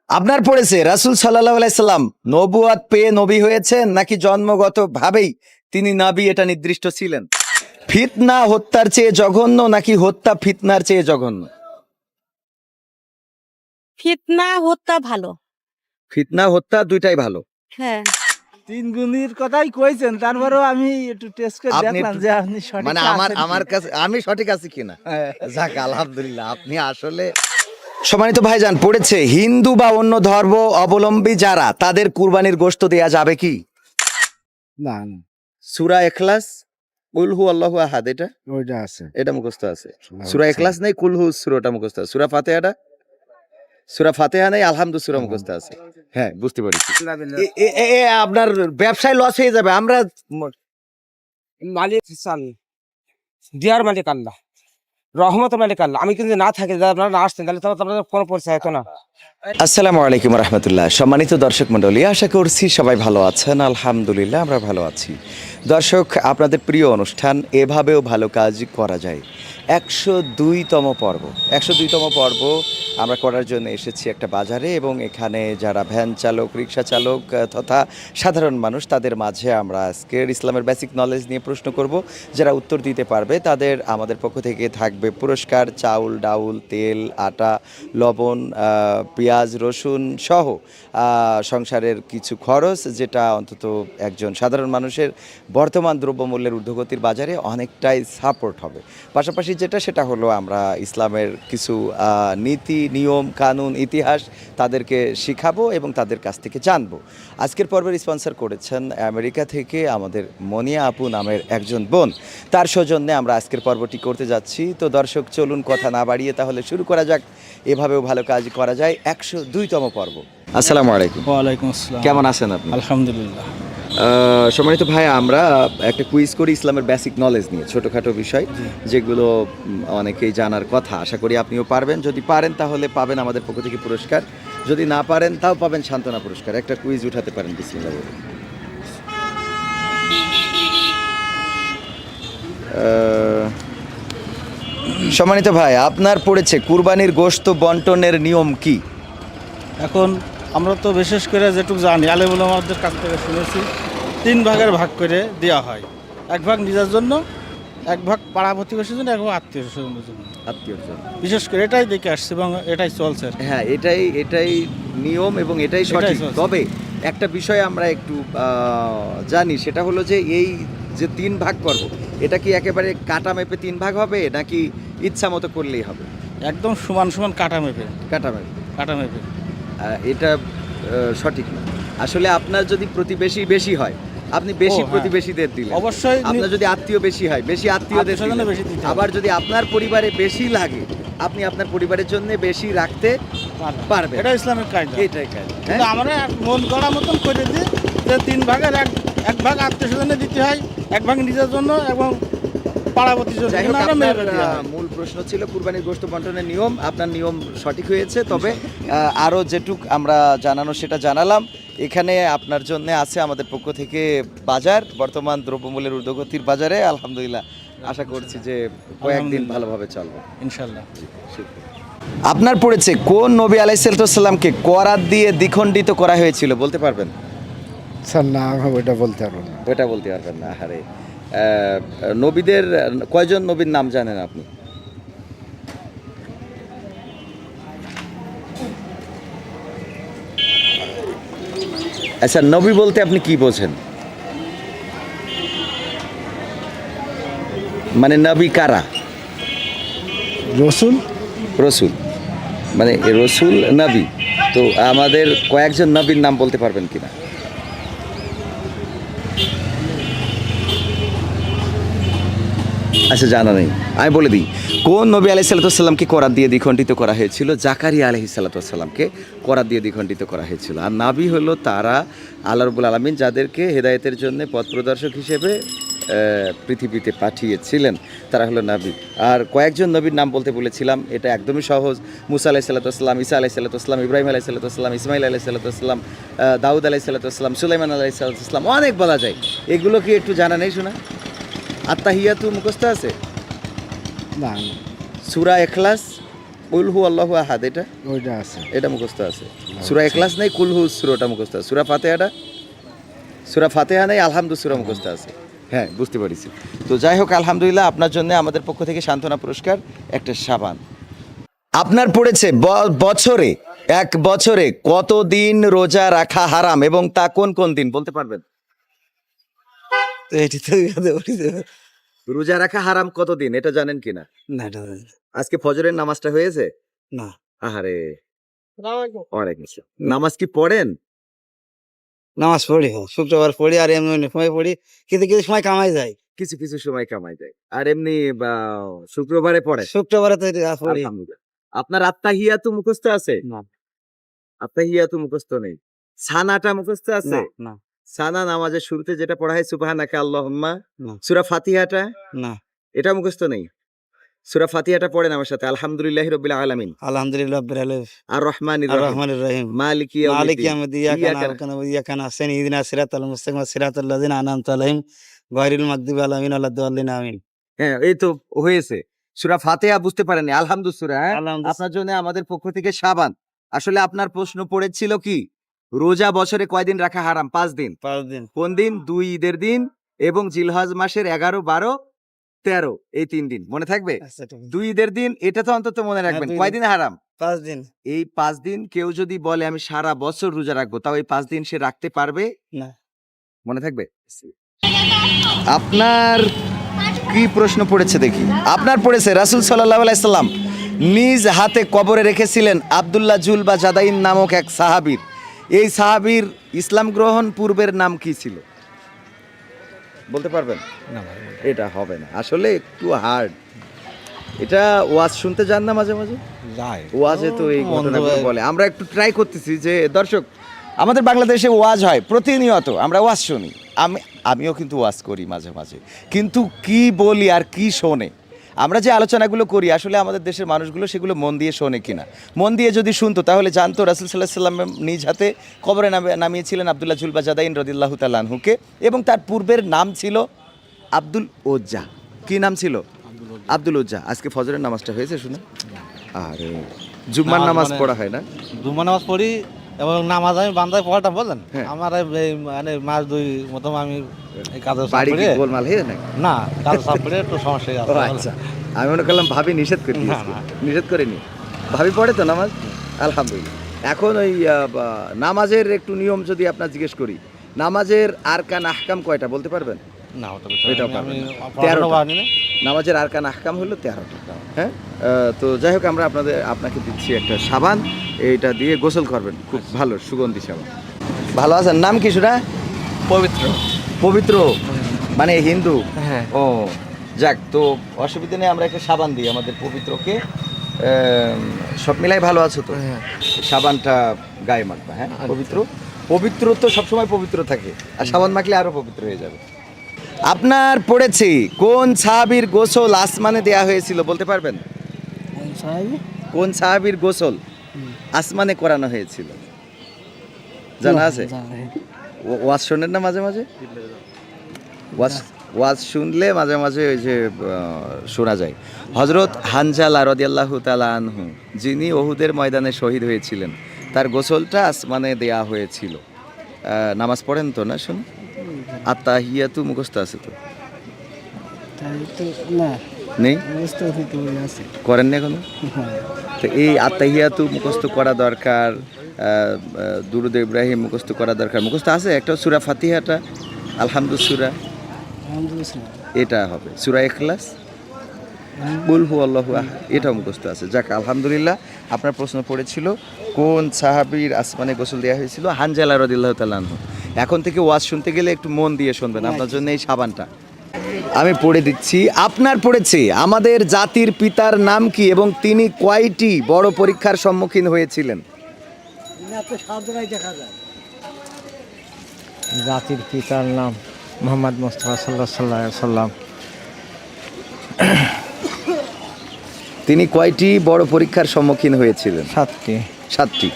আপনার পড়েছে রাসূল সাল্লাল্লাহু আলাইহি সাল্লাম নবুয়ত পেয়ে নবী হয়েছেন নাকি জন্মগত ভাবেই তিনি নবী এটা নির্দিষ্ট ছিলেন? ফিতনা হত্যার চেয়ে জঘন্য নাকি হত্যা ফিতনার চেয়ে জঘন্য? ফিতনা হত্যা ভালো। ফিতনা হত্যা দুইটাই ভালো। হ্যাঁ। তিন গুণের কথাই কইছেন, তারপরেও আমি একটু টেস্ট করে আপনি দেখলাম একটু- যে আপনি সঠিক মানে আছেন কি। আমার কাছে আমি সঠিক আছি কিনা? হ্যাঁ। যাক আলহামদুলিল্লাহ, আপনি আসলে সম্মানিত ভাইজান পড়েছে হিন্দু বা অন্য ধর্ম অবলম্বী যারা তাদের কুরবানির গোশত দেয়া যাবে কি? না না, সূরা ইখলাস, কুল হু আল্লাহু আহাদ, ওইটা আছে। এটা মুখস্থ আছে। সূরা ইখলাস নেই, কুল হু সূরাটা মুখস্থ আছে। সূরা ফাতিহা নেই, আলহামদু সূরা মুখস্থ আছে। হ্যাঁ, বুঝতে পেরেছি। আপনার ব্যবসায় লস হয়ে যাবে। আমরা মালিক চান, দিয়ার মালিক আল্লাহ, রহমত মালিক আল্লাহ। আমি কিন্তু না থাকি, আপনারা না আসতেন তাহলে তো আপনাদের কোনো পরিচয় হতো না। আসসালামু আলাইকুম রহমতুল্লাহ। সম্মানিত দর্শক মণ্ডলী, আশা করছি সবাই ভালো আছেন। আলহামদুলিল্লাহ আমরা ভালো আছি। দর্শক, আপনাদের প্রিয় অনুষ্ঠান এভাবেও ভালো কাজ করা যায় 102তম পর্ব। 102তম পর্ব আমরা করার জন্য এসেছি একটা বাজারে, এবং এখানে যারা ভ্যান চালক, রিক্সা চালক তথা সাধারণ মানুষ, তাদের মাঝে আমরা আজকের ইসলামের বেসিক নলেজ নিয়ে প্রশ্ন করব। যারা উত্তর দিতে পারবে তাদের আমাদের পক্ষ থেকে থাকবে পুরস্কার, চাউল, ডাউল, তেল, আটা, লবণ, পেঁয়াজ, রসুন সহ সংসারের কিছু খরচ, যেটা অন্তত একজন সাধারণ মানুষের বর্তমান দ্রব্যমূল্যের ঊর্ধ্বগতির বাজারে অনেকটাই সাপোর্ট হবে। পাশাপাশি সেটা হলো আমরা ইসলামের কিছু নীতি, নিয়ম, কানুন, ইতিহাস তাদেরকে শিখাবো এবং তাদের কাছ থেকে জানবো। আজকের পর্বের স্পন্সর করেছেন আমেরিকা থেকে আমাদের মনিয়া আপু নামের একজন বোন। তার সৌজন্যে আমরা আজকের পর্বটি করতে যাচ্ছি। তো দর্শক, চলুন কথা না বাড়িয়ে তাহলে শুরু করা যাক। এভাবেও ভালো কাজ করা যায় 102তম পর্ব। আসসালামু আলাইকুম। ওয়ালাইকুম আসসালাম। কেমন আছেন আপনি? আলহামদুলিল্লাহ। সম্মানিত ভাই, আমরা একটা কুইজ করি ইসলামের বেসিক নলেজ নিয়ে, ছোটোখাটো বিষয় যেগুলো অনেকেই জানার কথা। আশা করি আপনিও পারবেন। যদি পারেন তাহলে পাবেন আমাদের পক্ষ থেকে পুরস্কার, যদি না পারেন তাও পাবেন সান্ত্বনা পুরস্কার। একটা কুইজ উঠাতে পারেন, বিসমিল্লাহ বলে। সম্মানিত ভাই, আপনার পড়েছে কুরবানির গোশত বন্টনের নিয়ম কি? এখন আমরা তো বিশেষ করে যেটুকু জানি, আলেম ওলামাদের কাছ থেকে শুনেছি 3 ভাগের ভাগ করে দেওয়া হয়। 1 ভাগ নিজের জন্য, 1 ভাগ পাড়া প্রতিবেশীর জন্য, 1 ভাগ আত্মীয় স্বজনের জন্য। আত্মীয়র জন্য। বিশেষ করে এটাই দেখে আসছে এবং এটাই চলছে। হ্যাঁ, এটাই নিয়ম এবং এটাই সঠিক। চলছে। তবে একটা বিষয় আমরা একটু জানি, সেটা হলো যে এই যে 3 ভাগ করব, এটা কি একেবারে কাটা মেপে 3 ভাগ হবে নাকি ইচ্ছা মতো করলেই হবে? একদম সমান সমান কাটা মেপে। কাটা মেপে এটা সঠিক না। আসলে আপনার যদি প্রতিবেশী বেশি হয়, আপনি বেশি হ্যাঁ। প্রতিবেশীদের দিলেন। অবশ্যই আপনার যদি আত্মীয় বেশি হয়, বেশি আত্মীয়দের আত্মীয়স্বজনে দিলেন। বেশি দিতে হবে। আবার যদি আপনার পরিবারে বেশি লাগে, আপনি আপনার পরিবারের জন্য বেশি রাখতে পারবেন। এটা ইসলামিক কায়দা। এটাই কাজ। কিন্তু আমরা মন গড়া মতন করে দিই যে 3 ভাগের এক ভাগ আত্মীয় স্বজনে দিতে হয়, 1 ভাগ নিজের জন্য এবং পাড়াপতির জন্য। যাই হোক, কিন্তু আমরা আপনার মেপে দেওয়া হয়। মূল প্রশ্ন ছিল কুরবানির গোশত বন্টনের নিয়ম। আপনার নিয়ম সঠিক হয়েছে, তবে আরও যেটুক আমরা জানানো সেটা জানালাম। এখানে আপনার জন্য আছে আমাদের পক্ষ থেকে বাজার, বর্তমান দ্রব্যমূল্যের ঊর্ধ্বগতির বাজারে। আলহামদুলিল্লাহ, আশা করছি যে কয়েকদিন ভালোভাবে চলবে ইনশাল্লাহ। আপনার পড়েছে কোন নবী আলাইহিসসালামকে করাত দিয়ে দ্বিখণ্ডিত করা হয়েছিল, বলতে পারবেন? স্যার না, ওইটা বলতে পারবো না। ওটা বলতে পারবেন না? আরে, নবীদের কয়জন নবীর নাম জানেন আপনি? আচ্ছা, নবী বলতে আপনি কি বোঝেন? মানে নবী কারা? রসুল। রসুল মানে রসুল নবী। তো আমাদের কয়েকজন নবীর নাম বলতে পারবেন কিনা? আচ্ছা, জানা নেই। আমি বলে দিই, কোন নবী আলাইহিসসালামকে করাত দিয়ে দ্বিখণ্ডিত করা হয়েছিল? জাকারিয়া আলাইহিসসালামকে করাত দিয়ে দ্বিখণ্ডিত করা হয়েছিল। আর নাবী হলো তারা, আল্লাহ রাব্বুল আলামিন যাদেরকে হেদায়েতের জন্য পথ প্রদর্শক হিসেবে পৃথিবীতে পাঠিয়েছিলেন, তারা হলো নবী। আর কয়েকজন নবীর নাম বলতে বলেছিলাম, এটা একদমই সহজ। মুসা আলাইহিসসালাম, ঈসা আলাইহিসসালাম, ইব্রাহিম আলাইহিসসালাম, ইসমাইল আলাইহিসসালাম, দাউদ আলাইহিসসালাম, সুলাইমান আলাইহিসসালাম, অনেক বলা যায়। এগুলো কি একটু জানা নেই? শোনা আত্তাহিয়াতু মুখস্থ আছে? না, সূরা ইখলাস, কুল হু আল্লাহু আহাদ এটা ওইটা আছে। এটা মুখস্থ আছে। সূরা ইখলাস নেই, কুল হু সূরাটা মুখস্থ আছে। সূরা ফাতিহা নেই, আলহামদুলিল্লাহ সূরা মুখস্থ আছে। হ্যাঁ, বুঝতে পারছি। তো যাই হোক, আলহামদুলিল্লাহ আপনার জন্য আমাদের পক্ষ থেকে সান্ত্বনা পুরস্কার একটা সাবান। আপনার পড়েছে বছরে, এক বছরে কত দিন রোজা রাখা হারাম এবং তা কোন কোন দিন বলতে পারবেন? তো এটি তো রোজা রাখা হারাম কত দিন এটা জানেন কিনা? না এটা জানি না। আজকে ফজরের নামাজটা হয়েছে? না। আহারে, ওয়ালাইকুম আসসালাম। নামাজ কি পড়েন? নামাজ পড়ি শুক্রবার পড়ি আর এমনি অন্য সময় পড়ি, কিন্তু কিছু সময় কামাই যায়। কিছু কিছু সময় কামাই যায়, আর এমনি বা শুক্রবারে পড়ে। শুক্রবারে তো এটা পড়ি। আলহামদুলিল্লাহ। আপনার আত্তাহিয়াতু মুখস্থ আছে? না। আত্তাহিয়াতু মুখস্থ নেই। সানাটা মুখস্থ আছে? না না সানা নামাজের শুরুতে যেটা পড়া হয় সুবহানাকা আল্লাহুম্মা। না। সূরা ফাতিহাটা না। এটা মুখস্থ নেই। সূরা ফাতিহাটা পড়েন আমার সাথে। আলহামদুলিল্লাহি রাব্বিল আলামিন, আলহামদুলিল্লাহ রাব্বিল আলামিন, আর রহমানির আর রহিম, রহমানির রহিম, মালিকি মালিক ইয়াউমিদ্দিন, ইয়াউমিদ্দিন, ইয়াকা না'বুদু ওয়া ইয়াকা নাস্তাইন, ইহদিনাস সিরাতাল মুস্তাকিম, সিরাতাল লাযিনা আন'আমতা আলাইহিম গায়রিল মাগদুবি আলাইহিম ওয়ালাদ-দাল্লিন, আমিন। হ্যাঁ, এই তো হয়েছে। সূরা ফাতিহা বুঝতে পারেননি, আলহামদুলিল্লাহ সূরা। হ্যাঁ? আলহামদুলিল্লাহ। আপনার জন্য আমাদের পক্ষ থেকে সাবান। আসলে আপনার প্রশ্ন পড়েছিল কি, রোজা বছরে কয়দিন রাখা হারাম? 5 দিন। 5 দিন। কোন দিন? 2 ঈদের দিন এবং জিলহজ মাসের 11, 12, 13 এই 3 দিন মনে থাকবে? আচ্ছা ঠিক আছে। 2 ঈদের দিন এটা তো অন্তত মনে রাখবেন। 2 কয়দিন হারাম? 5 দিন। এই 5 দিন কেউ যদি বলে আমি সারা বছর রোজা রাখবো, তাও এই 5 দিন সে রাখতে পারবে? না। মনে থাকবে? আপনার কি প্রশ্ন পড়েছে দেখি? আপনার পড়েছে রাসূল সাল্লাল্লাহু আলাইহি সাল্লাম নিজ হাতে কবরে রেখেছিলেন আব্দুল্লাহ জুল বা জাদাইন নামক এক সাহাবীর। এই সাহাবীর ইসলাম গ্রহণ পূর্বের নাম কি ছিল বলতে পারবেন? এটা হবে না, আসলে একটু হার্ড। এটা ওয়াজ শুনতে যান না মাঝে মাঝে? যায়। ওয়াজে তো এই মন্দ ঘটনাগুলো হয়। বলে। আমরা একটু ট্রাই করতেছি যে দর্শক, আমাদের বাংলাদেশে ওয়াজ হয় প্রতিনিয়ত, আমরা ওয়াজ শুনি। আমিও কিন্তু ওয়াজ করি মাঝে মাঝে, কিন্তু কি বলি আর কি শোনে, আমরা যে আলোচনাগুলো করি আসলে আমাদের দেশের মানুষগুলো সেগুলো মন দিয়ে শোনে কিনা। মন দিয়ে যদি শুনতো তাহলে জানতো রাসূল সাল্লাল্লাহু আলাইহি সাল্লাম নিজ হাতে কবরে নামিয়েছিলেন আব্দুল্লাহ জুলবা জাদাইন রাদিয়াল্লাহু তাআলা আনহুকে, এবং তার পূর্বের নাম ছিল আব্দুল উজ্জা। কি নাম ছিল? আব্দুল উজ্জা। আজকে ফজরের নামাজটা হয়েছে শুনে? আরে জুম্মার নামাজ পড়া হয় না? জুম্মা নামাজ পড়ি এবং নামাজ আমি বান্দায় পড়াটা বললেন হ্যাঁ। আমার এই মানে মাস 2 মতো আমি এই কাজের চাপ বাড়ি কি পড়ে- গোলমাল হয়ে না? না কাজের চাপ পড়ে একটু সমস্যা ও আছে। আচ্ছা, আমি মনে করলাম ভাবি নিষেধ করে দিয়েছে। না, না। নিষেধ করেনি, ভাবি পড়ে তো নামাজ? আলহামদুলিল্লাহ। এখন ওই নামাজের একটু নিয়ম যদি আপনার জিজ্ঞেস করি, নামাজের আরকান আহকাম কয়টা বলতে পারবেন? না ওটা এটাও আমি পারবেন না। পড়াশোনা 13টা। পারিনি না। নামাজের আরকান আহকাম হলো 13টা। হ্যাঁ, তো যাই হোক, আমরা আপনাকে দিচ্ছি একটা সাবান, এইটা দিয়ে গোসল করবেন, খুব ভালো সুগন্ধি সাবান। ভালো আছেন? নাম কি শুনা? পবিত্র। পবিত্র মানে হিন্দু? হ্যাঁ। ও যাক, তো অসুবিধা নেই, আমরা একটা সাবান দিই আমাদের পবিত্রকে। সব মিলাই ভালো আছো তো? সাবানটা গায়ে মাখবা। হ্যাঁ, পবিত্র পবিত্র তো সবসময় পবিত্র থাকে, আর সাবান মাখলে আরো পবিত্র হয়ে যাবে। আপনার পড়েছি কোন সাহাবীর গোসল আসমানে দেয়া হয়েছিল বলতে পারবেন? কোন সাহাবীর গোসল আসমানে করানো হয়েছিল জানা আছে? ওয়াজ শোনেন না মাঝে মাঝে? ওয়াজ শুনলে মাঝে মাঝে ওই যে শোনা যায়। হযরত হানজালা রাদিয়াল্লাহু তাআলা আনহু, যিনি ওহুদের ময়দানে শহীদ হয়েছিলেন, তার গোসলটা আসমানে দেয়া হয়েছিল। নামাজ পড়েন তো না? শুন, আত্তাহিয়াতু মুখস্থ আছে তো? নেই, করেন না এখনো? তো এই আত্তাহিয়াতু মুখস্থ করা দরকার, দুরুদ ইব্রাহিম মুখস্থ করা দরকার। মুখস্থ আছে একটা সূরা ফাতিহাটা, আলহামদুলিল্লাহ সূরা, এটা হবে সূরা ইখলাস, কুল হু আল্লাহু আহাদ, এটাও মুখস্থ আছে। যাক, আলহামদুলিল্লাহ। আপনার প্রশ্ন পড়েছিল কোন সাহাবীর আসমানে গোসল দেওয়া হয়েছিল? হানজালা রাদিয়াল্লাহু তাআলা আনহু। এখন থেকে ওয়াজ শুনতে গেলে একটু মন দিয়ে শুনবেন, আপনার জন্য এই সাবানটা আমি পড়ে দিচ্ছি। আপনার পড়েছে আমাদের জাতির পিতার নাম কি এবং তিনি কয়টি বড় পরীক্ষার সম্মুখীন হয়েছিলেন? জাতির পিতার নাম মোহাম্মদ মুস্তাফা সাল্লাল্লাহু আলাইহি সাল্লাম। তিনি কয়টি বড় পরীক্ষার সম্মুখীন হয়েছিলেন? 7টি। 7টি।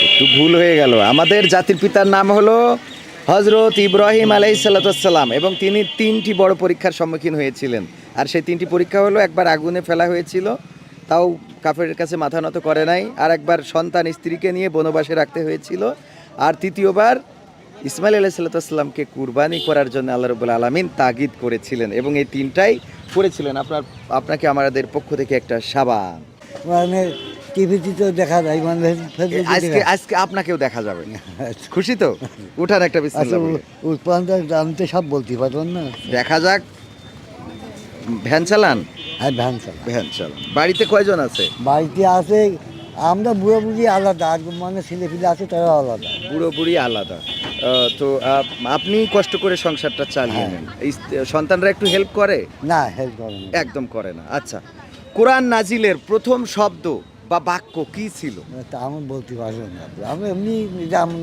একটু ভুল হয়ে গেল। আমাদের জাতির পিতার নাম হলো হযরত ইব্রাহিম আলাইহিসসালাম, এবং তিনি 3টি বড় পরীক্ষার সম্মুখীন হয়েছিলেন। আর সেই 3টি পরীক্ষা হলো, একবার আগুনে ফেলা হয়েছিল, তাও কাফেরের কাছে মাথা নত করে নাই। আর একবার সন্তান স্ত্রীকে নিয়ে বনবাসে রাখতে হয়েছিল। আর তৃতীয়বার ইসমাইল আলাইহিসসালামকে কুরবানি করার জন্য আল্লাহ রাব্বুল আলামিন তাগিদ করেছিলেন এবং এই তিনটাই করেছিলেন। আপনাকে আমাদের পক্ষ থেকে একটা সাবান। মানে টিভিতে তো দেখা যায় মানে আজকে আপনাকেও দেখা যাবে। খুশি তো? উঠান একটা বিসমিল্লাহ বলে। আমি তো সব বলতে পারবো না। দেখা যাক। ভ্যান চালান? আর ধান চাল ভ্যান চালান। বাড়িতে কয়জন আছে? বাড়িতে আছে আমরা বুড়ো বুড়ি আলাদা, আর মানে ছেলে পিলে আছে তারা আলাদা। বুড়ো বুড়ি আলাদা। তো আপনি কষ্ট করে সংসারটা চালিয়ে নেন। এই সন্তানরা একটু হেল্প করে? না হেল্প করে না। একদম করে না। আচ্ছা, কোরআন নাজিলের প্রথম শব্দ বা বাক্য কি ছিল? তা আমি বলতে পারবো না। আমি এমনি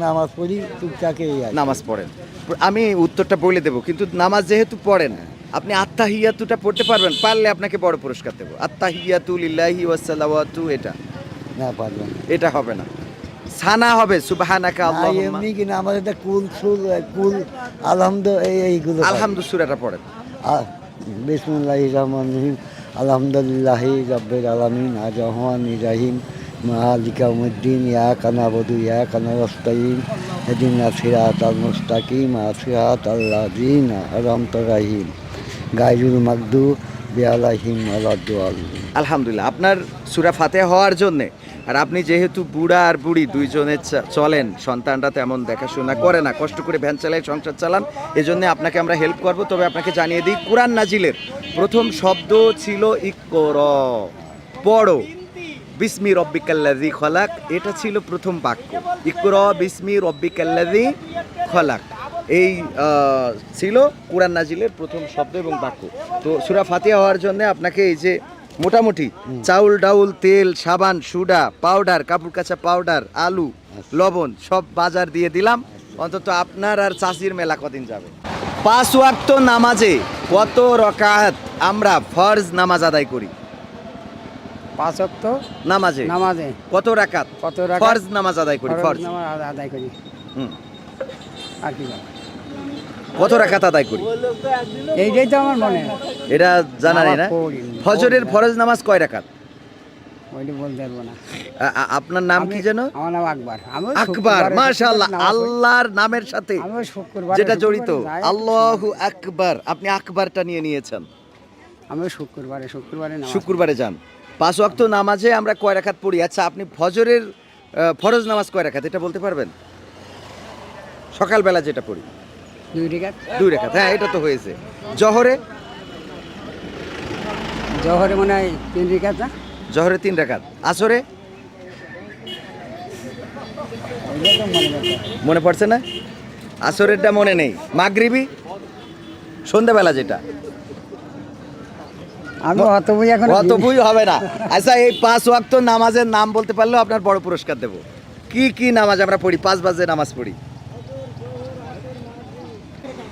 নামাজ পড়ি টুকটাকে এই আর কি। নামাজ পড়েন? আমি উত্তরটা বলে দেবো, কিন্তু নামাজ যেহেতু পড়েন আপনি আত্তাহিয়াতুটা পড়তে পারবেন? পারলে আপনাকে বড় পুরস্কার দেবো। আত্তাহিয়াতু লিল্লাহি ওয়াস সালাওয়াতু, এটা না পারবো না। এটা হবে না। সানা হবে সুবহানাকা না, আল্লাহুম্মা। এমনি কিনা আমাদের একটা কুল এইগুলো আলহামদু সূরাটা পড়েন। বিসমিল্লাহির রহমানির রহিম আলহামদুলিল্লাহি রাব্বিল আলামিন আর রহমানির রহিম মালিকা ইয়াউমিদ্দিন ইয়াকা না'বুদু ওয়া ইয়াকা নাস্তাঈন ইহদিনাস সিরাতাল মুস্তাকিম সিরাতাল লাযিনা আন'আমতা আলাইহিম গায়রুল মাগদুবি আলাইহিম ওয়ালাদ-দাল্লিন। আলহামদুলিল্লাহ। আপনার সূরা ফাতিহা হওয়ার জন্যে, আর আপনি যেহেতু বুড়া আর বুড়ি দুইজনে চলেন, সন্তানরা তেমন দেখাশোনা করে না, কষ্ট করে ভ্যান চালায় সংসার চালান, এজন্য আপনাকে আমরা হেল্প করব। তবে আপনাকে জানিয়ে দিই, কোরআন নাজিলের প্রথম শব্দ ছিল ইকরা, পড়ো, বিসমি রব্বিকাল্লাযী খলাক, এটা ছিল প্রথম বাক্য। ইকরা বিসমি রব্বিকাল্লাযী খলাক, এই ছিল কোরআন নাজিলের প্রথম শব্দ এবং বাক্য। তো সূরা ফাতিহা হওয়ার জন্য আপনাকে এই যে মোটামুটি চাউল ডাউল তেল সাবান সুডা পাউডার কাপড় কাচা পাউডার আলু লবণ সব বাজার দিয়ে দিলাম। অন্তত আপনার আর চাষির মেলা কদিন যাবে। 5 ওয়াক্ত নামাজে কত রাকাত আমরা ফরজ নামাজ আদায় করি? 5 ওয়াক্ত নামাজে নামাজে কত রাকাত ফরজ নামাজ আদায় করি? ফরজ আদায় করি। আর কি কত রাকাত আদায় করি? এইটাই তো আমার মনে। এটা জানা নেই না? নামাজ পড়ি। ফজরের ফরজ নামাজ কয় রাকাত? ওইটা বলতে পারবো না। আপনার নাম কি যেন? আমার নাম আকবর। আকবর, মাশাআল্লাহ। আল্লাহর নামের সাথে আমি শুক্রবার যেটা জড়িত, আল্লাহু আকবার। আপনি আকবারটা নিয়ে নিয়েছেন। আমি শুক্রবারে নামাজ শুক্রবারে যান। 5 ওয়াক্ত নামাজে আমরা কয় রাকাত পড়ি? আচ্ছা, আপনি ফজরের ফরজ নামাজ কয় রাকাত এটা বলতে পারবেন? সকালবেলা যেটা পড়ি 2 রাকাত। 2 রাকাত, হ্যাঁ এটা তো হয়েছে। জোহরে? জোহরে মনে হয় 3 রাকাত না? জোহরে 3 রাকাত। আসরে? ওইটা তো মনে করতে। মনে পড়ছে না? আসরেরটা মনে নেই। মাগরিবি? সন্ধ্যাবেলা যেটা। আমি অত বই এখন অত বই হবে না। আচ্ছা, এই 5 ওয়াক্ত নামাজের নাম বলতে পারলেও আপনার বড় পুরস্কার দেব। কি কি নামাজ আমরা পড়ি? 5 বাজে নামাজ পড়ি।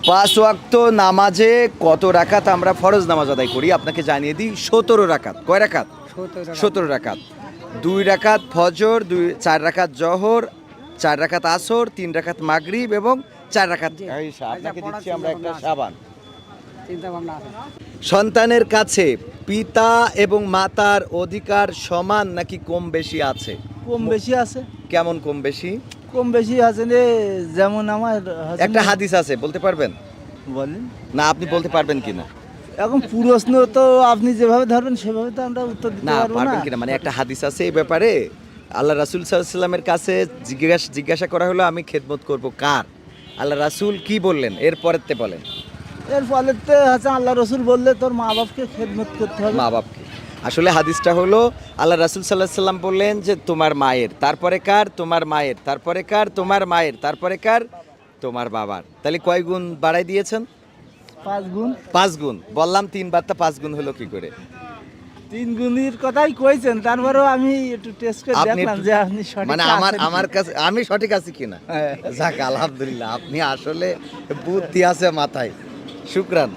5 ওয়াক্ত নামাজে কত রাকাত আমরা ফরজ নামাজ আদায় করি? আপনাকে জানিয়ে দিই, 17 রাকাত। কয় রাকাত? 17 রাকাত। 2 রাকাত ফজর, 4 রাকাত জোহর, 4 রাকাত আসর, 3 রাকাত মাগরিব এবং 4 রাকাত ঈশা। আপনাকে দিচ্ছি আমরা একটা সাবান। চিন্তা ভাবনা আছে। সন্তানের কাছে পিতা এবং মাতার অধিকার সমান নাকি কম বেশি আছে? কম বেশি আছে। কেমন কম বেশি? কম বেশি আছে রে, যেমন আমার একটা হাদিস আছে, বলতে পারবেন? বলেন। না, আপনি বলতে পারবেন কিনা? এখন প্রশ্ন তো আপনি যেভাবে ধরবেন সেভাবে তো আমরা উত্তর দিতে না, পারবো না। পারবেন কিনা মানে একটা হাদিস আছে এই ব্যাপারে। আল্লাহ রাসূল সাল্লাল্লাহু আলাইহি ওয়াসাল্লামের কাছে জিজ্ঞাসা করা হলো, আমি খেদমত করব কার? আল্লাহ রাসূল কি বললেন? এরপরেতে বলেন। এর ফলে তো হচ্ছে আল্লাহ রসুল বললে তোর মা বাপকে খেদমত করতে হবে। মা বাপকে। আসলে হাদিসটা হলো আল্লাহ রাসূল সাল্লাল্লাহু আলাইহি ওয়াসাল্লাম বললেন যে তোমার মায়ের, তারপরে কার? তোমার মায়ের, তারপরে কার? তোমার মায়ের, তারপরে কার? তোমার বাবার। তাহলে কয় গুণ বাড়াই দিয়েছেন? 5 গুণ। 5 গুণ। বললাম 3 বার, তা 5 গুণ হলো কি করে? 3 গুণের কথাই কইছেন, তারপরেও আমি একটু টেস্ট করে আপনি দেখলাম একটু- যে আপনি সঠিক মানে আমার কাছে আমি সঠিক আছি কিনা? যাক, আলহামদুলিল্লাহ। আপনি আসলে বুদ্ধি আছে মাথায়। শুকরান।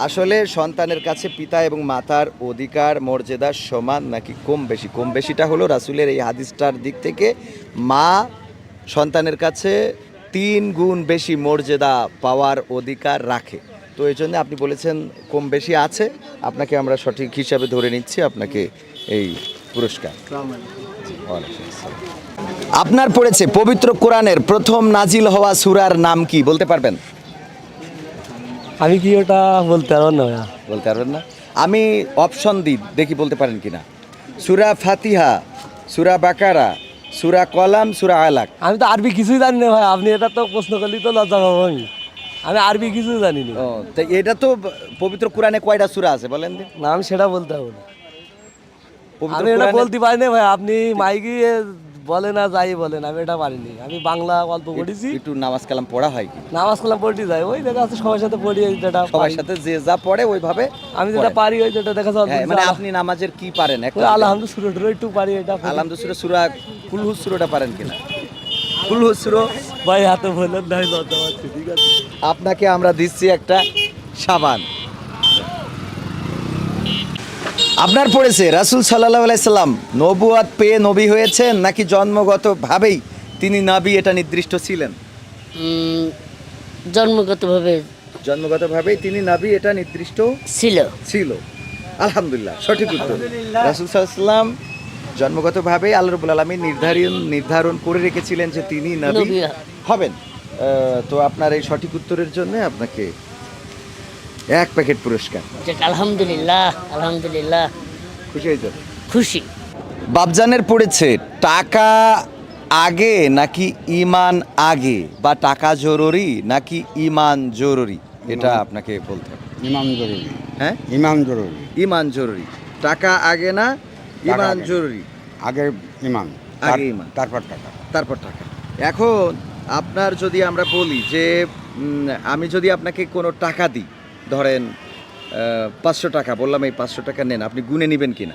আসলে সন্তানের কাছে পিতা এবং মাতার অধিকার মর্যাদা সমান নাকি কম বেশি? কম বেশিটা হলো রাসূলের এই হাদিসটার দিক থেকে মা সন্তানের কাছে 3 গুণ বেশি মর্যাদা পাওয়ার অধিকার রাখে। তো এই জন্য আপনি বলেছেন কম বেশি আছে, আপনাকে আমরা সঠিক হিসাবে ধরে নিচ্ছি, আপনাকে এই পুরস্কার। ওয়ালাইকুম আসসালাম। আপনার পড়েছে পবিত্র কোরআনের প্রথম নাজিল হওয়া সূরার নাম কি বলতে পারবেন? আমি কি ওটা বলতে পারবো না ভাইয়া। বলতে পারবেন না? আমি অপশন দিই, দেখি বলতে পারেন কিনা। সূরা ফাতিহা, সূরা বাকারা, সূরা কলাম, সূরা আলাক। আমি তো আরবি কিছুই জানি না ভাই, আপনি এটা তো প্রশ্ন করলেই তো লজ্জা পাবো আমি আরবি কিছুই জানি না। ও, তো এটা তো পবিত্র কোরআনে কয়টা সূরা আছে বলেন দিন? না আমি সেটা বলতে পারবো না, পবিত্র আমি এটা কোরআনে- বলতে পারি না ভাই। আপনি মাইকি বলে না যাই বলেন, আমি এটা পারিনি। আমি বাংলা অল্প পড়েছি, একটু নামাজ কালাম পড়া হয় কি? নামাজ কালাম পড়তে যাই, ওই দেখা যাচ্ছে সবার সাথে পড়ি, ওই যেটা সবার পারি। সাথে যে যা পড়ে ওইভাবে আমি যেটা পড়েন। পারি ওই যেটা দেখা যাচ্ছে হ্যাঁ, মানে আপনি নামাজের কি পারেন? একটা আলহামদুলিল্লাহ সুরো টুরো একটু পারি, এটা পারি। আলহামদুলিল্লাহ সূরা কুলহু সূরাটা পারেন কিনা? কুলহু সূরা ভাই হাতে বললেন নাই, লজ্জা পাচ্ছি, ঠিক আছে। আপনাকে আমরা দিচ্ছি একটা সাবান। আপনার পড়েছে রাসূল সাল্লাল্লাহু আলাইহি সাল্লাম নবুয়ত পেয়ে নবী হয়েছেন নাকি জন্মগতভাবেই তিনি নবী এটা নির্দিষ্ট ছিলেন? জন্মগতভাবে জন্মগতভাবেই তিনি নবী এটা নির্দিষ্ট ছিল। ছিল। আলহামদুলিল্লাহ, সঠিক উত্তর। রাসূল সাল্লাল্লাহু আলাইহি সাল্লাম জন্মগতভাবেই আল্লাহ রাব্বুল আলামিন নির্ধারণ করে রেখেছিলেন যে তিনি নবী নবী হবেন। তো আপনার এই সঠিক উত্তরের জন্য আপনাকে এক প্যাকেট পুরস্কার। আলহামদুলিল্লাহ, আলহামদুলিল্লাহ, খুশি হয়েছে? খুশি। বাবজানের পড়েছে টাকা আগে নাকি ইমান আগে, বা টাকা জরুরি নাকি ইমান জরুরি, এটা আপনাকে বলতে হবে। ইমাম জরুরি, হ্যাঁ, ইমাম জরুরি, ইমান জরুরি। টাকা আগে না ইমান আগে। জরুরি? আগে ইমাম, আগে ইমান, তারপর টাকা। তারপর টাকা। এখন আপনার যদি আমরা বলি যে আমি যদি আপনাকে কোনো টাকা দিই, ধরেন 500 টাকা, বললাম এই 500 টাকা নেন, আপনি গুনে নেবেন কিনা?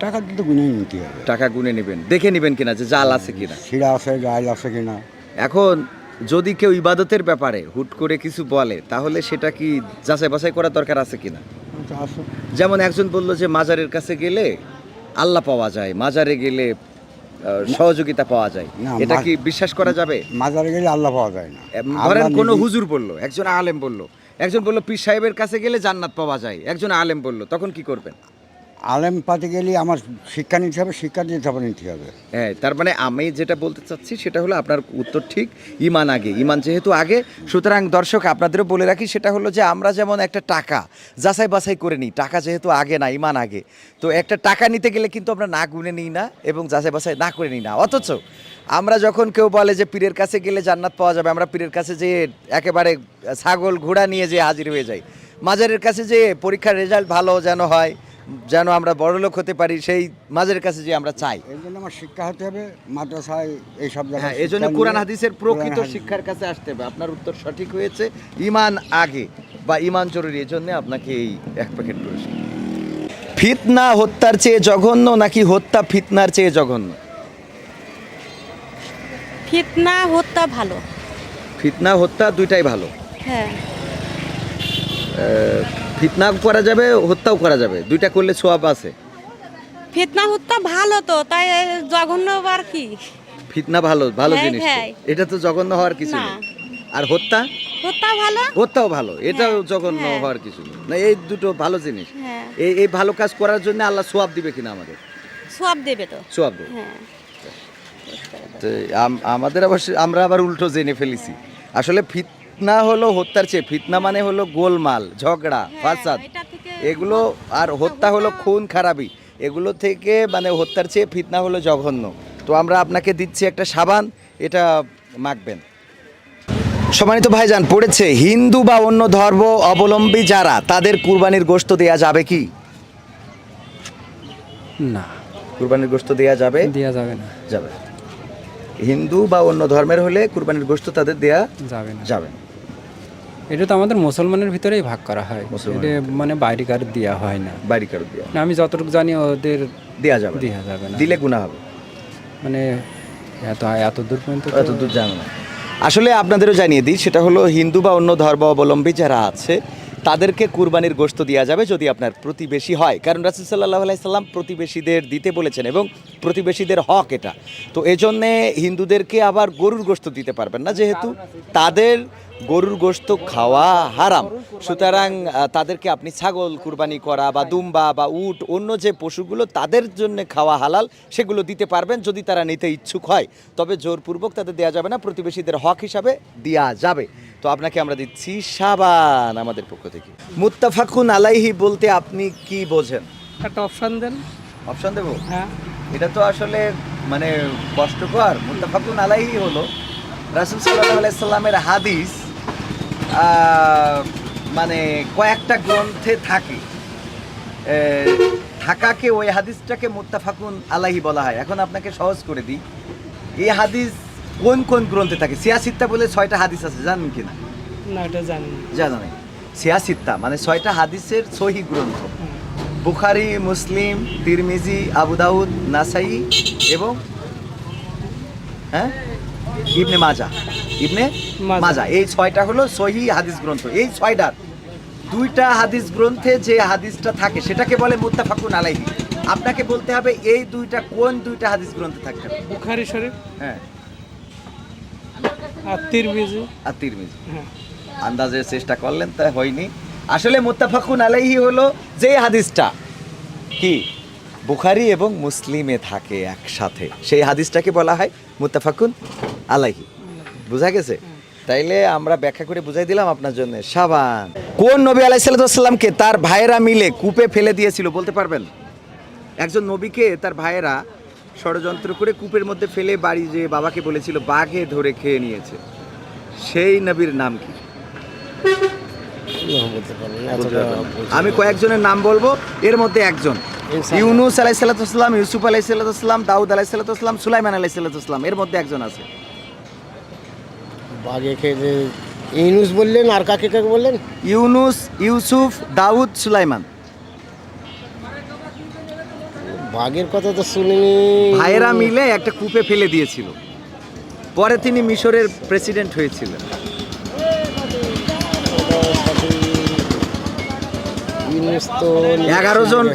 টাকা দিতে গুনে নিতে হবে, টাকা গুনে নেবেন, দেখে নেবেন কিনা যে জাল আছে কিনা। শিরা আছে, গাইল আছে কিনা। এখন যদি কেউ ইবাদতের ব্যাপারে হুট করে কিছু বলে, তাহলে সেটা কি যাচাই বাছাই করার দরকার আছে কিনা? আচ্ছা, আসো। যেমন একজন বলল যে মাজারের কাছে গেলে আল্লাহ পাওয়া যায়, মাজারে গেলে সহযোগিতা পাওয়া যায়, না, এটা কি বিশ্বাস করা যাবে? মাজারে গেলে আল্লাহ পাওয়া যায় না। ধরেন আল্লাহ কোনো নিজেই- হুজুর বলল, একজন আলেম বলল, একজন বলল পীর সাহেবের কাছে গেলে জান্নাত পাওয়া যায়, একজন আলেম বলল, তখন কি করবেন? আলেম পাতে গেলে আমার শিক্ষা নিতে হবে, শিক্ষা দিতে হবে, নিতে হবে। হ্যাঁ, তার মানে আমি যেটা বলতে চাচ্ছি সেটা হলো আপনার উত্তর ঠিক, ইমান আগে। ইমান যেহেতু আগে, সুতরাং দর্শক আপনাদেরও বলে রাখি, সেটা হলো যে আমরা যেমন একটা টাকা যাচাই বাছাই করে নিই, টাকা যেহেতু আগে না, ইমান আগে, তো একটা টাকা নিতে গেলে কিন্তু আমরা না গুনে নিই না এবং যাচাই বাছাই না করে নিই না। অথচ আমরা যখন কেউ বলে যে পীরের কাছে গেলে জান্নাত পাওয়া যাবে, আমরা পীরের কাছে যেয়ে একেবারে ছাগল ঘোড়া নিয়ে যেয়ে হাজির হয়ে যাই। মাজারের কাছে যেয়ে পরীক্ষার রেজাল্ট ভালো যেন হয়, যেন আমরা বড়লোক হতে পারি, সেই মাজারের কাছে যে আমরা চাই। এই জন্য আমার শিক্ষা হতে হবে, মাদ্রাসায় এইসব জায়গায়। হ্যাঁ, এই জন্য শিক্ষা কোরআন নিয়ে- হাদিসের প্রকৃত কোরআন হাদিস। শিক্ষার কাছে আসতে হবে। আপনার উত্তর সঠিক হয়েছে, ইমান আগে বা ইমান জরুরি, এই জন্য আপনাকে এই এক প্যাকেট পুরস্কার। ফিতনা হত্যার চেয়ে জঘন্য নাকি হত্যা ফিতনার চেয়ে জঘন্য? ফিতনা হত্যা ভালো। ফিতনা হত্যা দুইটাই ভালো। হ্যাঁ, ফিতনা করা যাবে, হত্যাও করা যাবে, দুইটা করলে সওয়াব আছে। ফিতনা হত্যা ভালো তো, তাই জঘন্য আর কি। ফিতনা ভালো, ভালো হ্যাঁ, জিনিস তো। হ্যাঁ। এটা তো জঘন্য হওয়ার কিছু না। নেই। আর হত্যা, হত্যা ভালো। হত্যাও ভালো, এটাও হ্যাঁ, জঘন্য হ্যাঁ। হওয়ার কিছু নেই। না, এই দুটো ভালো জিনিস। হ্যাঁ, এই ভালো কাজ করার জন্য আল্লাহ সওয়াব দিবে কিনা আমাদের? সব দেবে তো। সওয়াব দেবে। হ্যাঁ, তো আমাদের অবশ্য আমরা আবার উল্টো জেনে ফেলেছি। আসলে ফিতনা হলো হত্যার চেয়ে, ফিতনা মানে হলো গোলমাল, ঝগড়া, ফাসাদ, এটা থেকে এগুলো। আর হত্যা হলো খুন খারাপি, এগুলো থেকে মানে হত্যার চেয়ে ফিতনা হলো জঘন্য। তো আমরা আপনাকে দিচ্ছি একটা সাবান, এটা মাখবেন। সম্মানিত ভাইজান, পড়েছে হিন্দু বা অন্য ধর্ম অবলম্বী যারা, তাদের কুরবানির গোশত দেয়া যাবে কি? না, কুরবানির গোশত দেয়া যাবে? দেওয়া যাবে না, যাবে। হিন্দু বা অন্য ধর্মের হলে কুরবানির গোশত তাদের দেয়া যাবে না। যাবে না। এটা তো আমাদের মুসলমানের ভিতরেই ভাগ করা হয়, মুসলমানের এটা মানে বাইরে কারো দেওয়া হয় না। বাড়ি কারো দেয়া না, আমি যতটুকু জানি ওদের দেয়া যাবে না। দেওয়া যাবে না, দিলে গুনাহ হবে। মানে এত দূর পর্যন্ত তো- এত দূর জানো না। আসলে আপনাদেরও জানিয়ে দিই, সেটা হলো হিন্দু বা অন্য ধর্ম অবলম্বী যারা আছে, তাদেরকে কুরবানির গোশত দেওয়া যাবে যদি আপনার প্রতিবেশী হয়, কারণ রাসূল সাল্লাল্লাহু আলাইহি সাল্লাম প্রতিবেশীদের দিতে বলেছেন এবং প্রতিবেশীদের হক এটা। তো এজন্যে হিন্দুদেরকে আবার গরুর গোশত দিতে পারবেন না, যেহেতু তাদের গরুর গোশত খাওয়া হারাম। সুতরাং তাদেরকে আপনি ছাগল কুরবানি করা বা দুম্বা বা উট অন্য যে পশুগুলো তাদের জন্য খাওয়া হালাল সেগুলো দিতে পারবেন যদি তারা নিতে ইচ্ছুক হয়, তবে জোরপূর্বক তাদের দেওয়া যাবে না, প্রতিবেশীদের হক হিসাবে দেওয়া যাবে। তো আপনাকে আমরা দিচ্ছি সাবান আমাদের পক্ষ থেকে। মুত্তাফাকুন আলাইহি বলতে আপনি কি বোঝেন? একটা অপশন দেন। অপশন দেবো? হ্যাঁ। এটা তো আসলে মানে কষ্টকর। মুত্তাফাকুন আলাইহি হলো রাসূল সাল্লাল্লাহু আলাইহি সাল্লামের হাদিস, মানে কয়েকটা গ্রন্থে থাকে, থাকাকে ওই হাদিসটাকে মুত্তাফাকুন আলাইহি বলা হয়। এখন আপনাকে সহজ করে দিই, এই হাদিস কোন কোন গ্রন্থে থাকে। সিয়াসিত্তা বলে 6টা হাদিস আছে, জানেন কিনা? না, এটা জানি না। জানা নেই। সিয়াসিত্তা মানে 6টা হাদিসের সহিহ গ্রন্থ, বুখারী, মুসলিম, তিরমিজি, আবু দাউদ, নাসাই এবং ইবনে মাজা। মাজা, এই 6টা হলো সহিহ হাদিস গ্রন্থ। এই 6টার 2টা হাদিস গ্রন্থে যে হাদিসটা থাকে সেটাকে বলে মুত্তাফাকুন আলাইহি। আপনাকে বলতে হবে এই 2টা কোন 2টা হাদিস গ্রন্থে থাকতে হবে। বুখারী শরীফ হ্যাঁ, আর তিরমিজি। আর তিরমিজি। হ্যাঁ। আন্দাজের চেষ্টা করলেন, তা হয়নি। আসলে মুত্তাফাকুন আলাইহি হলো যে হাদিসটা কি বুখারী এবং মুসলিমে থাকে একসাথে, সেই হাদিসটাকে বলা হয় মুত্তাফাকুন আলাইহি। বুঝা গেছে? তাইলে আমরা ব্যাখ্যা করে বুঝাই দিলাম আপনার জন্য। সাবান। কোন নবী আলাইহিস সালামকে তার ভাইয়েরা মিলে কূপে ফেলে দিয়েছিল বলতে পারবেন? একজন নবীকে তার ভাইয়েরা ষড়যন্ত্র করে কূপের মধ্যে ফেলে বাড়ি যে বাবাকে বলেছিল বাঘে ধরে খেয়ে নিয়েছে, সেই নবীর নাম কি? আমি কয়েকজনের নাম বলবো, এর মধ্যে একজন ইউনুস আলাইহিসসালাম, ইউসুফ আলাইহিসসালাম, দাউদ আলাইহিসসালাম, সুলাইমান আলাইহিসসালাম, এর মধ্যে একজন আছে। বাঘে খেয়ে ইউনুস বললেন, আর কাকে কাকে বললেন? ইউনুস, ইউসুফ, দাউদ, সুলাইমান। বাঘের কথা তো শুনিনি। ভাইয়েরা মিলে একটা কূপে ফেলে দিয়েছিল, পরে তিনি মিশরের প্রেসিডেন্ট হয়েছিলেন।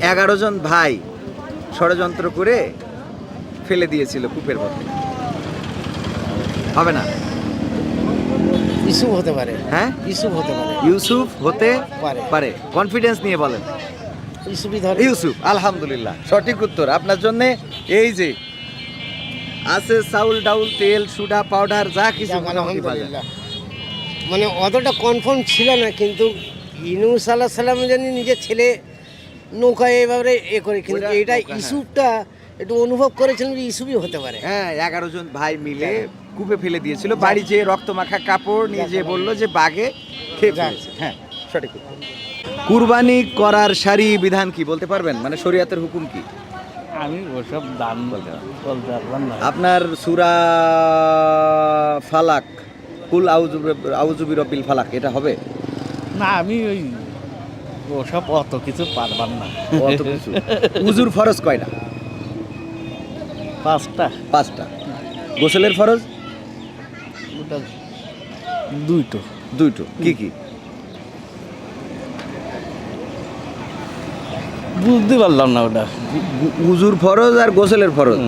11 জন ভাই ষড়যন্ত্র করে ফেলে দিয়েছিল কূপের মধ্যে। হবে না? ইউসুফ হতে পারে। হ্যাঁ, ইউসুফ হতে পারে। ইউসুফ হতে পারে। কনফিডেন্স নিয়ে বলেন। ইউসুফই ধরে। ইউসুফ, আলহামদুলিল্লাহ, সঠিক উত্তর। আপনার জন্য এই যে আছে চাউল ডাউল তেল সুডা পাউডার যা কিছু আলহামদুলিল্লাহ। মানে অতটা কনফার্ম ছিল না, কিন্তু ইউনুস আলাইহিস সালাম জানি নিজের ছেলে নৌকায় এভাবে করে, কিন্তু ওইটা এটা নৌকা, হ্যাঁ। ইউসুফটা একটু অনুভব করেছিলেন যে ইউসুফই হতে পারে। হ্যাঁ, 11 জন ভাই মিলে কূপে ফেলে দিয়েছিল। বাড়ি যেয়ে রক্ত মাখা কাপড় নিয়ে যে বললো যে বাঘে খেয়ে ফেলেছে। হ্যাঁ, সঠিক উত্তর। কুরবানি করার শারঈ বিধান কি বলতে পারবেন? মানে শরীয়তের হুকুম কি? আমি ওসব দান বলতে পারলাম না। আপনার সূরা ফালাক, কুল আউযু বিরাব্বিল ফালাক, এটা হবে না, আমি ওই ওসব অত কিছু পারলাম না। অত কিছু। উজুর ফরজ কয়টা? 5টা। গোসলের ফরজ ওটা 2টো। কি কি? বুঝতে পারলাম না ওটা। উজুর ফরজ আর গোসলের ফরজ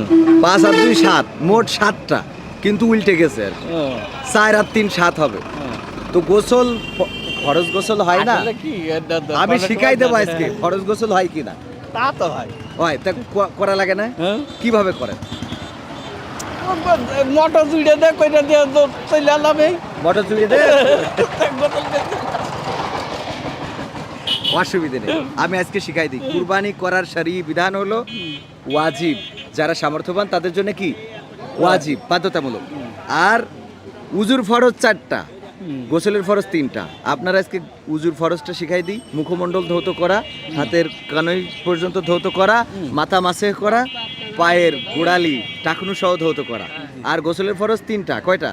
5 আর 2 7, মোট 7টা, কিন্তু উল্টে গেছে আর 4 আর 3 7 হবে। তো গোসল ফরজ গোসল হয় না? আমি শিখাই দেবো আজকে ফরজ গোসল হয় কিনা। তা তো হয়। তা করা লাগে না? কিভাবে করেন? মোটর জুড়ে দেয়, কইটা দিয়ে চলে এলাম। এই মোটর চুড়িয়ে দে, অসুবিধে নেই, আমি আজকে শিখাই দিই। কুরবানি করার শারঈ বিধান হলো ওয়াজিব। যারা সামর্থ্যবান তাদের জন্য কি ওয়াজিব, বাধ্যতামূলক। আর উজুর ফরজ 4টা, গোসলের ফরজ 3টা। আপনারা আজকে উজুর ফরজটা শিখাই দিই। মুখমণ্ডল ধৌত করা, হাতের কানই পর্যন্ত ধৌত করা, মাথা মাসেহ করা, পায়ের গোড়ালি টাকনু সহ ধৌত করা। আর গোসলের ফরজ 3টা। কয়টা?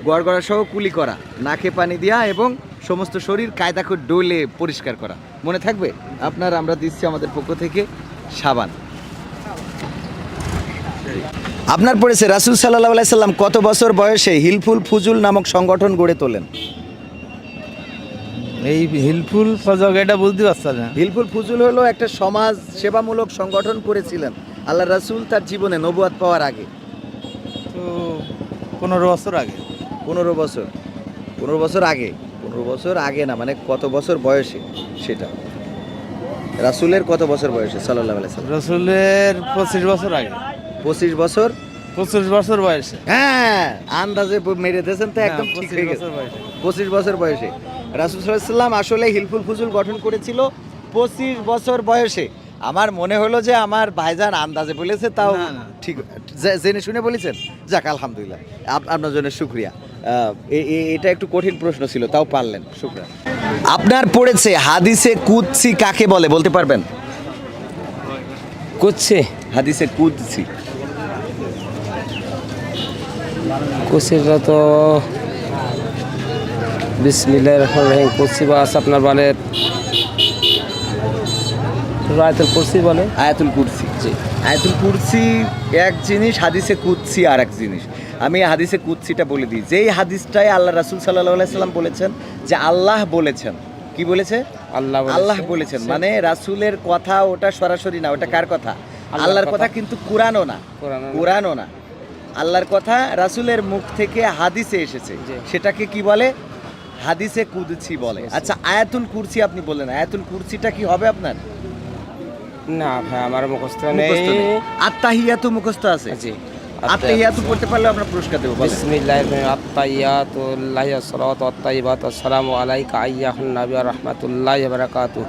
গড়গড়া সহ কুলি করা, নাকে পানি দেওয়া এবং সমস্ত শরীর কায়দা করে ডলে পরিষ্কার করা। মনে থাকবে আপনার? আমরা দিচ্ছি আমাদের পক্ষ থেকে সাবান। আপনার পড়েছে রাসূল সাল্লাল্লাহু আলাইহি সাল্লাম কত বছর বয়সে হিলফুল ফুজুল নামক সংগঠন গড়ে তোলেন? এই হিলফুল সজাগ এটা বুঝতে পারছি না। হিলফুল ফুজুল হলো একটা সমাজ সেবামূলক সংগঠন করেছিলেন আল্লাহ রাসূল তার জীবনে নবুয়াত পাওয়ার আগে। তো 15 বছর আগে। 15 বছর 15 বছর আগে 15 বছর আগে না, মানে কত বছর বয়সে সেটা রাসূলের কত বছর বয়সে সাল্লাল্লাহু আলাইহি সাল্লাম? রসুলের 25 বছর আগে। 25 বছর 25 বছর বয়সে। হ্যাঁ, আন্দাজে মেরে দিয়েছেন তো, একদম ঠিক হয়ে গেছে। 25 বছর বয়সে রাসূল সাল্লাল্লাহু আলাইহি সাল্লাম আসলে হিলফুল ফুজুল গঠন করেছিল 25 বছর বয়সে। আমার মনে হলো যে আমার ভাইজান আন্দাজে বলেছে, তাও না, না। ঠিক জেনে শুনে বলেছেন। যাক আলহামদুলিল্লাহ, আপনার জন্য শুকরিয়া। এটা একটু কঠিন প্রশ্ন ছিল, তাও পারলেন, শুকরিয়া। আপনার পড়েছে হাদিসে কুদসি কাকে বলে, বলতে পারবেন? করছে হাদিসে কুদসি কুসিটা তো বিসমিল্লাহির রহমানির রহিম। কুসি বা আছে আপনার বলে রায়াতুল কুরসি বলে। আয়াতুল কুরসি। জি। আয়াতুল কুরসি এক জিনিস, হাদিসে কুদসি আর এক জিনিস। আমি হাদিসে কুদসিটা বলে দিই। যেই হাদিসটায় আল্লাহ রাসূল সাল্লাল্লাহু আলাইহি সাল্লাম বলেছেন যে আল্লাহ বলেছেন, কি বলেছে? আল্লাহ বলেছেন, মানে রাসূলের কথা ওটা সরাসরি না, ওটা কার কথা? আল্লাহর কথা, কিন্তু কুরআনও না, কুরআনও না, আল্লাহর কথা রাসূলের মুখ থেকে হাদিসে এসেছে, সেটাকে কি বলে? হাদিসে কুদসি বলে। আচ্ছা, আয়াতুল কুরসি আপনি বললেন, আয়াতুল কুরসিটা কি হবে আপনার? না ভাই, আমার মুখস্থ নেই। মুখস্থ নেই। আত্তাহিয়াতু মুখস্থ আছে? জি। আত্তাহিয়াতু পড়তে পারলে আমরা পুরস্কার দেব। বলেন। বিসমিল্লাহির রহমানির রহিম। আত্তাহিয়াতু লিল্লাহি ওয়াসসালাতু ওয়াত-তাইয়্যিবাতু আসসালামু আলাইকা আইয়ুহান নাবী ওয়া রাহমাতুল্লাহি ওয়া বারাকাতুহু।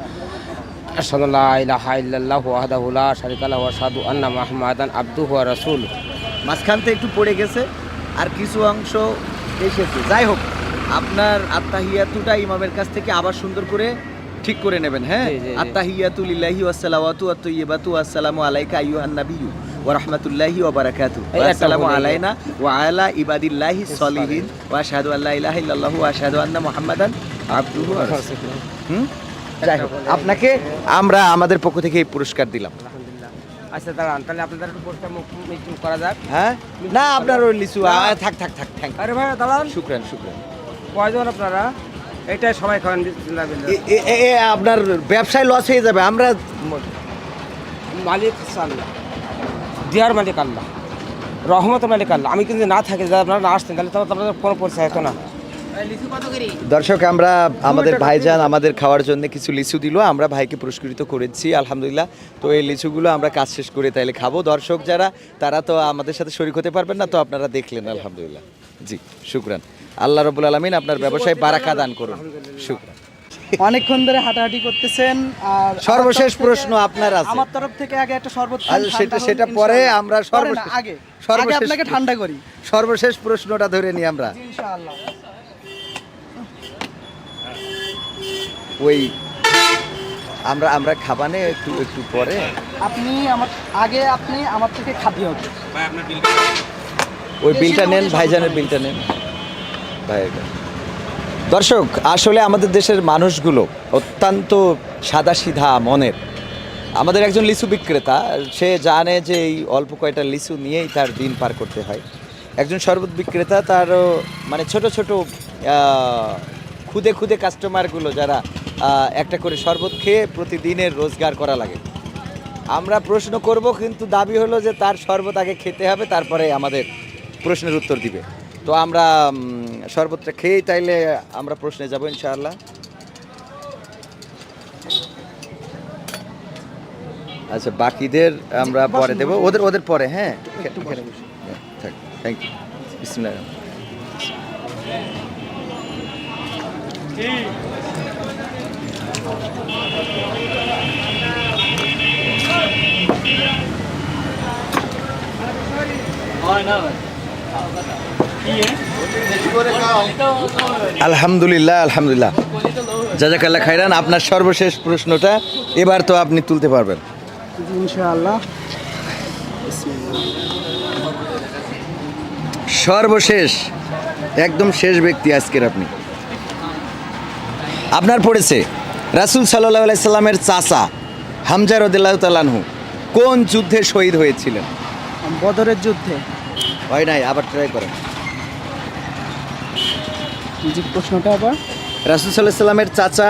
আশহাদু আল্লা ইলাহা ইল্লাল্লাহু ওয়াহদাহু লা শারীকা লাহু ওয়া আশহাদু আন্না মুহাম্মাদান আবদুহু ওয়া রাসূলুহু। মাঝখানতে একটু পড়ে গেছে, আর কিছু অংশ এসেছে। যাই হোক, আপনার আত্তাহিয়াতুটা ইমামের কাছ থেকে আবার সুন্দর করে ঠিক করে নেবেন। হ্যাঁ, জি, জি, জি। আত্তাহিয়াতু লিল্লাহি ওয়াসসালাওয়াতু ওয়াত-তাইয়্যিবাতু আসসালামু আলাইকা আইয়ুহান নাবিয়্যু ওয়া রাহমাতুল্লাহি ওয়া বারাকাতুহু এই একটা আসসালামু বলে আলাইনা ওয়া আলা ইবাদিল্লাহিস সলিহিন ওয়া আশহাদু আল্লা ইলাহা ইল্লাল্লাহু ওয়া আশহাদু আন্না মুহাম্মাদান আবদুহু ওয়া রাসূলুহু। যাই হোক, আপনাকে আমরা আমাদের পক্ষ থেকে এই পুরস্কার দিলাম। আলহামদুলিল্লাহ। আচ্ছা দাঁড়ান, তাহলে আপনাদের একটু পরীক্ষা মিটিং করা যাক। হ্যাঁ, না আপনার ওই লিচু থাক থাক থাক, থ্যাংক ইউ। আরে ভাই দাঁড়ান, শুকরান শুকরান। কয়জন আপনারা? এইটাই সবাই খাবেন। বিসমিল্লাহ বিল্লাহ। আপনার ব্যবসায় লস হয়ে যাবে। আমরা মালিক আল্লাহ, দিয়ার মালিক আল্লাহ, রহমতের মালিক আল্লাহ। আমি কিন্তু না থাকি, যদি আপনারা না আসতেন তাহলে তো আপনাদের কোনো পরিচয় হতো না। দর্শক, আমরা আমাদের ভাইজান আমাদের খাওয়ার জন্য কিছু লিচু দিল, আমরা ভাইকে পুরস্কৃত করেছি আলহামদুলিল্লাহ। তো এই লিচুগুলো আমরা কাজ শেষ করে তাইলে খাবো। দর্শক যারা, তারা তো আমাদের সাথে শরীক হতে পারবেন না, তো আপনারা দেখলেন আলহামদুলিল্লাহ। জি, শুকরান। আল্লাহ রাব্বুল আলামিন আপনার ব্যবসায় বারাকা দান করুন। শুকরান। অনেকক্ষণ ধরে হাঁটাহাঁটি করতেছেন। আর সর্বশেষ প্রশ্ন আপনার আছে? আমার তরফ থেকে আগে একটা শরবত খান, আচ্ছা, ঠান্ডা সেটা হোক, পরে ইনশাআল্লাহ। আমরা পরে না, আগে আপনাকে ঠান্ডা করি। সর্বশেষ প্রশ্নটা ধরে নিই আমরা। ইনশাআল্লাহ। ওই আমরা খাবানে একটু একটু পরে আপনি আমার থেকে খাদ্য হবে। ওই বিলটা নেন, ভাইজানের বিলটা নেন। দর্শক, আসলে আমাদের দেশের মানুষগুলো অত্যন্ত সাদাসিধা মনের। আমাদের একজন লিচু বিক্রেতা, সে জানে যে এই অল্প কয়টা লিচু নিয়েই তার দিন পার করতে হয়। একজন শরবত বিক্রেতা, তারও মানে ছোট ছোট খুদে খুদে কাস্টমারগুলো যারা একটা করে শরবত খেয়ে প্রতিদিনের রোজগার করা লাগে। আমরা প্রশ্ন করব, কিন্তু দাবি হলো যে তার শরবত আগে খেতে হবে, তারপরে আমাদের প্রশ্নের উত্তর দিবে। তো আমরা শরবতটা খেয়েই তাইলে আমরা প্রশ্নে যাব ইনশাআল্লাহ। আচ্ছা, বাকিদের আমরা পরে দেব, ওদের পরে। হ্যাঁ, থ্যাংক ইউ। বিসমিল্লাহির আলহামদুলিল্লাহ আলহামদুলিল্লাহ, জাযাকাল্লাহ খাইরান। আপনার সর্বশেষ প্রশ্নটা এবার তো আপনি তুলতে পারবেন ইনশাআল্লাহ। সর্বশেষ, একদম শেষ ব্যক্তি আজকের আপনি। আপনার পড়েছে রাসূল সাল্লাল্লাহু আলাইহি সাল্লামের চাচা হামজা রাদিয়াল্লাহু তাআলা আনহু কোন যুদ্ধে শহীদ হয়েছিলেন? বদরের যুদ্ধে। হয় নাই, আবার ট্রাই করেন। জি, প্রশ্নটা আবার। রাসূল সাল্লাল্লাহু আলাইহি সাল্লামের চাচা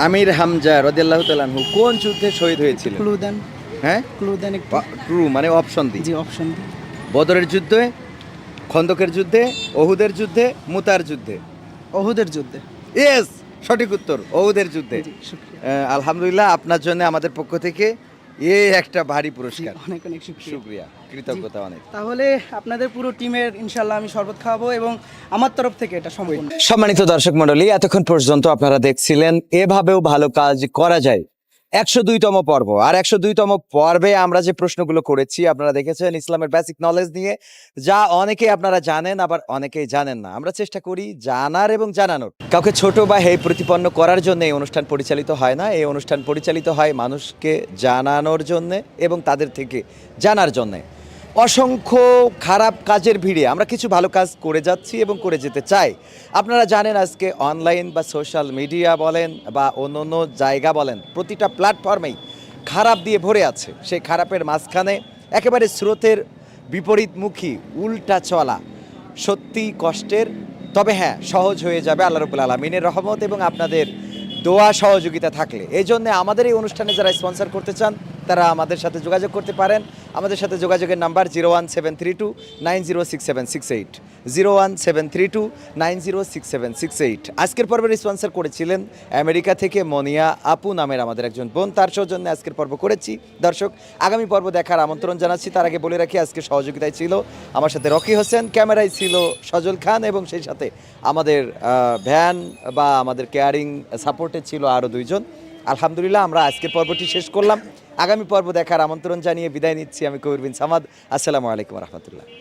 আমির হামজা রাদিয়াল্লাহু তাআলা আনহু কোন যুদ্ধে শহীদ হয়েছিলেন? ক্লু দেন, হ্যাঁ, ক্লু দেন একটু। ট্রু মানে অপশন দিই। জি, অপশন দিন। বদরের যুদ্ধে, খন্দকের যুদ্ধে, ওহুদের যুদ্ধে, মুতার যুদ্ধে। ওহুদের যুদ্ধে। ইয়েস, সঠিক উত্তর, ওহুদের যুদ্ধে। জি, শুকরিয়া। আলহামদুলিল্লাহ, আপনার জন্য আমাদের পক্ষ থেকে এই একটা ভারী জি, পুরস্কার। অনেক অনেক শুকরিয়া। শুকরিয়া, কৃতজ্ঞতা অনেক। তাহলে আপনাদের পুরো টিমের ইনশাল্লাহ আমি শরবত খাওয়াবো এবং আমার তরফ থেকে এটা সম্পূর্ণ। সম্মানিত দর্শক মণ্ডলী, এতক্ষণ পর্যন্ত আপনারা দেখছিলেন এভাবেও ভালো কাজ করা যায় 102তম পর্ব। আর 102তম পর্বে আমরা যে প্রশ্নগুলো করেছি আপনারা দেখেছেন ইসলামের বেসিক নলেজ নিয়ে, যা অনেকেই আপনারা জানেন আবার অনেকেই জানেন না। আমরা চেষ্টা করি জানার এবং জানানোর। কাউকে ছোট বা হেয় প্রতিপন্ন করার জন্য এই অনুষ্ঠান পরিচালিত হয় না, এই অনুষ্ঠান পরিচালিত হয় মানুষকে জানানোর জন্যে এবং তাদের থেকে জানার জন্যে। অসংখ্য খারাপ কাজের ভিড়ে আমরা কিছু ভালো কাজ করে যাচ্ছি এবং করে যেতে চাই। আপনারা জানেন আজকে অনলাইন বা সোশ্যাল মিডিয়া বলেন বা অন্য অন্য জায়গা বলেন, প্রতিটা প্ল্যাটফর্মেই খারাপ দিয়ে ভরে আছে। সেই খারাপের মাঝখানে একেবারে স্রোতের বিপরীতমুখী উল্টা চলা সত্যি কষ্টের, তবে হ্যাঁ সহজ হয়ে যাবে আল্লাহ রাব্বুল আলামিনের রহমত এবং আপনাদের দোয়া সহযোগিতা থাকলে। এই জন্য আমাদের এই অনুষ্ঠানে যারা স্পন্সর করতে চান তারা আমাদের সাথে যোগাযোগ করতে পারেন। আমাদের সাথে যোগাযোগের নাম্বার 01732906768, 01732906768। আজকের পর্বের স্পন্সর করেছিলেন আমেরিকা থেকে মনিয়া আপু নামের আমাদের একজন বোন, তার সৌজন্যে আজকের পর্ব করেছি। দর্শক, আগামী পর্ব দেখার আমন্ত্রণ জানাচ্ছি। তার আগে বলে রাখি আজকে সহযোগিতায় ছিল আমার সাথে রকি হোসেন, ক্যামেরায় ছিল সজল খান এবং সেই সাথে আমাদের ভ্যান বা আমাদের কেয়ারিং সাপোর্টে ছিল আরও দুইজন। আলহামদুলিল্লাহ, আমরা আজকের পর্বটি শেষ করলাম। আগামী পর্ব দেখার আমন্ত্রণ জানিয়ে বিদায় নিচ্ছি আমি কবির বিন সামাদ। আসসালামু আলাইকুম রহমতুল্লাহ।